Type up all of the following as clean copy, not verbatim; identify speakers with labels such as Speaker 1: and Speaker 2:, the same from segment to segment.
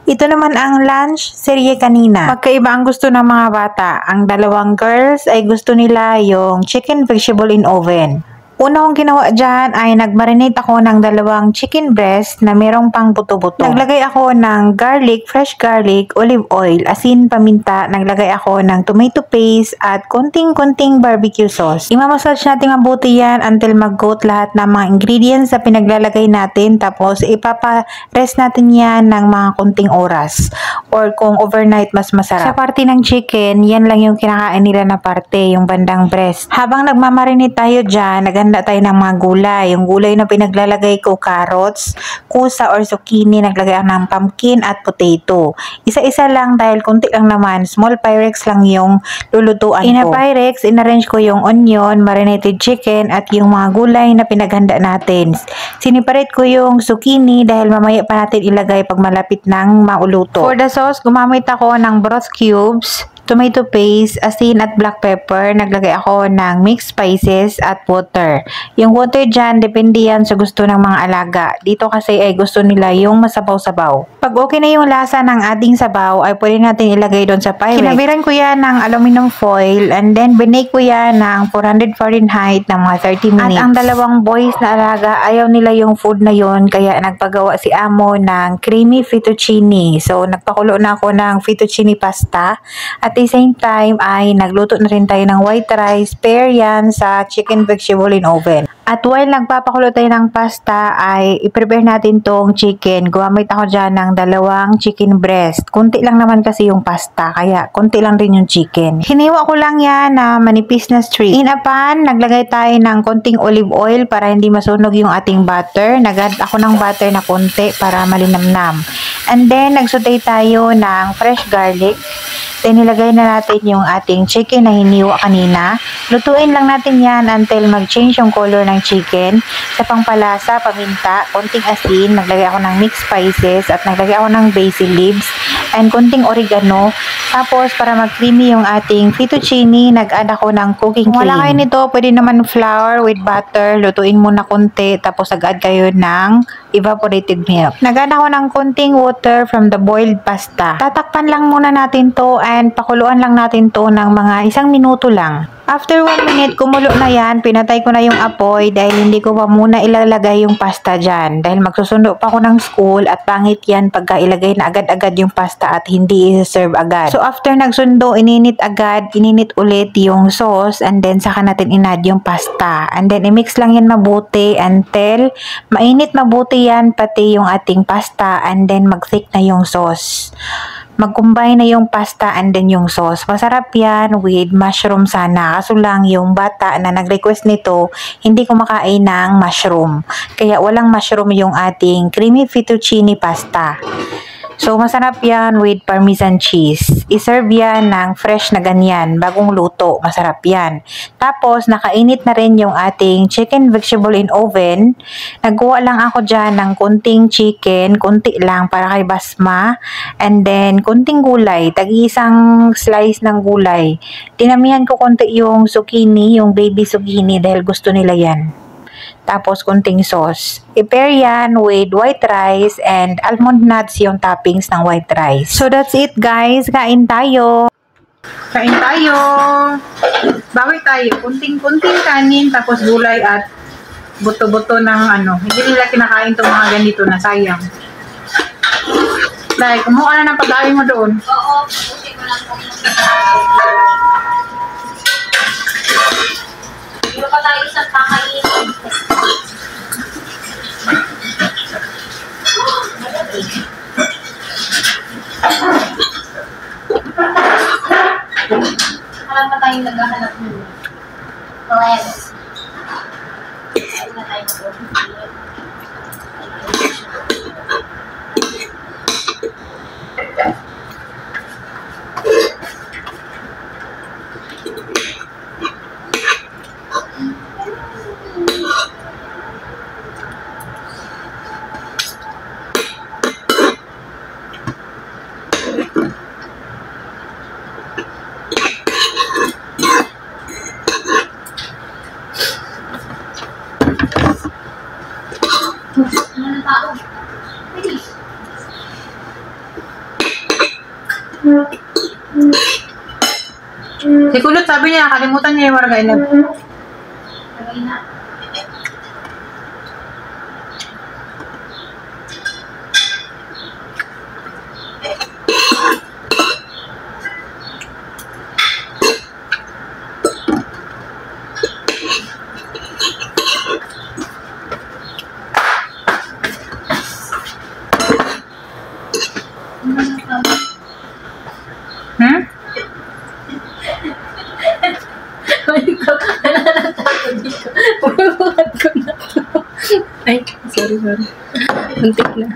Speaker 1: Ito naman ang lunch serye kanina. Magkaiba ang gusto ng mga bata. Ang dalawang girls ay gusto nila yung chicken vegetable in oven. Una kong ginawa dyan ay nagmarinate ako ng dalawang chicken breast na merong pang buto-buto. Naglagay ako ng garlic, fresh garlic, olive oil, asin, paminta. Naglagay ako ng tomato paste at konting-konting barbecue sauce. Imamassage natin mabuti yan until mag-coat lahat ng mga ingredients na pinaglalagay natin. Tapos ipapa-rest natin yan ng mga konting oras. Or kung overnight, mas masarap. Sa parte ng chicken, yan lang yung kinakain nila na parte, yung bandang breast. Habang nagmamarinate tayo dyan, naghanda tayo ng mga gulay. Yung gulay na pinaglalagay ko, carrots, kusa or zucchini, naglagay ako ng pumpkin at potato. Isa-isa lang dahil kunti lang naman, small pyrex lang yung lulutuan ko. Pyrex, inarrange ko yung onion, marinated chicken at yung mga gulay na pinaghanda natin. Siniparate ko yung zucchini dahil mamaya pa natin ilagay pag malapit ng mauluto. For the sauce, gumamit ako ng broth cubes, tomato paste, asin at black pepper. Naglagay ako ng mixed spices at water. Yung water dyan, depende yan sa gusto ng mga alaga. Dito kasi ay gusto nila yung masabaw-sabaw. Pag okay na yung lasa ng ating sabaw, ay pwede natin ilagay doon sa Pyrex. Kinabiran ko yan ng aluminum foil and then binake ko yan ng 400 Fahrenheit ng mga 30 minutes. At ang dalawang boys na alaga, ayaw nila yung food na yon, kaya nagpagawa si Amo ng creamy fettuccine. So, nagpakulo na ako ng fettuccine pasta. At the same time ay nagluto na rin tayo ng white rice, pair yan sa chicken vegetable in oven. At while nagpapakulo tayo ng pasta ay i-prepare natin tong chicken. Gumamit ako dyan ng dalawang chicken breast. Kunti lang naman kasi yung pasta, kaya kunti lang rin yung chicken. Hiniwa ko lang yan na manipis na strip. In a pan, naglagay tayo ng konting olive oil para hindi masunog yung ating butter. Nag-add ako ng butter na konti para malinamnam. And then, nagsaute tayo ng fresh garlic. Then, nilagay na natin yung ating chicken na hiniwa kanina. Lutuin lang natin yan until mag-change yung color ng chicken. Sa pangpalasa, paminta, konting asin, naglagay ako ng mixed spices at naglagay ako ng basil leaves and konting oregano. Tapos, para mag-creamy yung ating fettuccine, nag-add ako ng cooking cream. Kung wala kayo nito, pwede naman flour with butter. Lutuin muna konti, tapos nag-add kayo ng evaporated milk. Nag-add ako ng konting water from the boiled pasta. Tatakpan lang muna natin to and pakuluan lang natin to ng mga 1 minuto lang. After 1 minute, kumulo na yan. Pinatay ko na yung apoy dahil hindi ko pa muna ilalagay yung pasta dyan. Dahil magsusundo pa ako ng school at pangit yan pagka ilagay na agad-agad yung pasta at hindi i-serve agad. So after nagsundo, ininit agad, ininit ulit yung sauce and then saka natin inad yung pasta. And then i-mix lang yan mabuti until mainit mabuti yan pati yung ating pasta and then mag-thick na yung sauce. Mag-combine na yung pasta and then yung sauce. Masarap yan with mushroom sana. Kaso lang yung bata na nag-request nito, hindi kumakain ng mushroom. Kaya walang mushroom yung ating creamy fettuccine pasta. So, masarap yan with parmesan cheese. I-serve yan ng fresh na ganyan, bagong luto. Masarap yan. Tapos, nakainit na rin yung ating chicken vegetable in oven. Nagkuha lang ako dyan ng kunting chicken, kunti lang para kay Basma. And then, kunting gulay. Tag-isang slice ng gulay. Dinamihan ko kunti yung zucchini, yung baby zucchini dahil gusto nila yan. Tapos, kunting sauce. I-pair yan with white rice and almond nuts yung toppings ng white rice. So, that's it guys. Kain tayo. Kain tayo. Bawi tayo. Kunting-kunting kanin, tapos gulay at buto-buto ng ano. Hindi nila kinakain itong mga ganito na sayang. Like, kumuha na ng pag-awi mo doon.
Speaker 2: Oo. Buti ko lang kung hindi pa tayo isang kakainin. Alam pa tayong naghahanap nyo. Yes. Ayun na tayo mag-ulit.
Speaker 1: Si Kulot sabi niya, kalimutan niya yung wargay na.
Speaker 2: Lagay na.
Speaker 1: Hmm?
Speaker 2: Pagbuhat ko na to. Ay, sorry. Muntik na.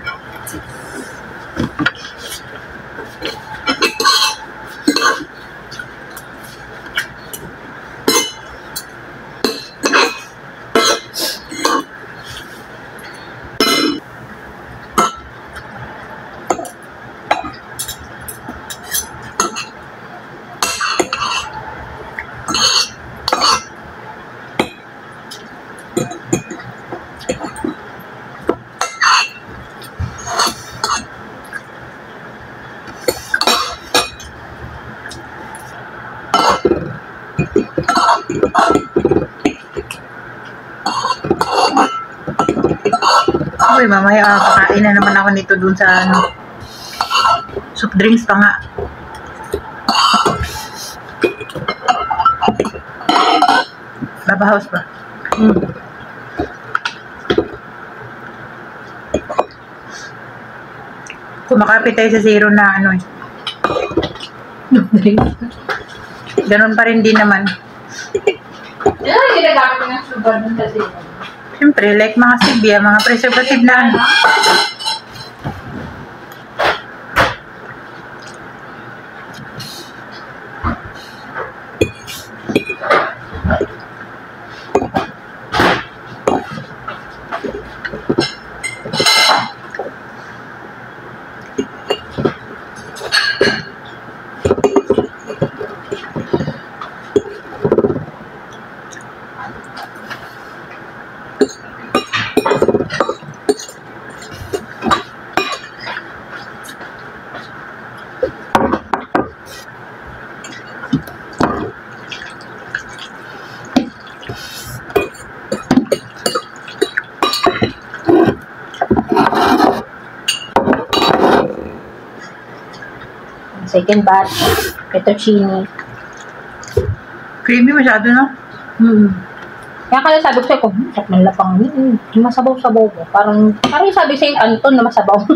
Speaker 1: Uy, mamaya kakain na naman ako nito dun sa ano. Soup drinks pa nga. Baba house pa. Kumakapit tayo sa zero na ano eh. Ganun pa rin din naman.
Speaker 2: Yan ang ginagamit ko ng sugar dun kasi.
Speaker 1: Siyempre, like mga stevia, mga preservative na ano.
Speaker 2: Second batch, fettuccine.
Speaker 1: Creamy masyado, no?
Speaker 2: Kaya kaya sabi ko sa'yo, sarap ng lapang. Masabaw-sabaw ko. Parang sabi St. Anton na masabaw.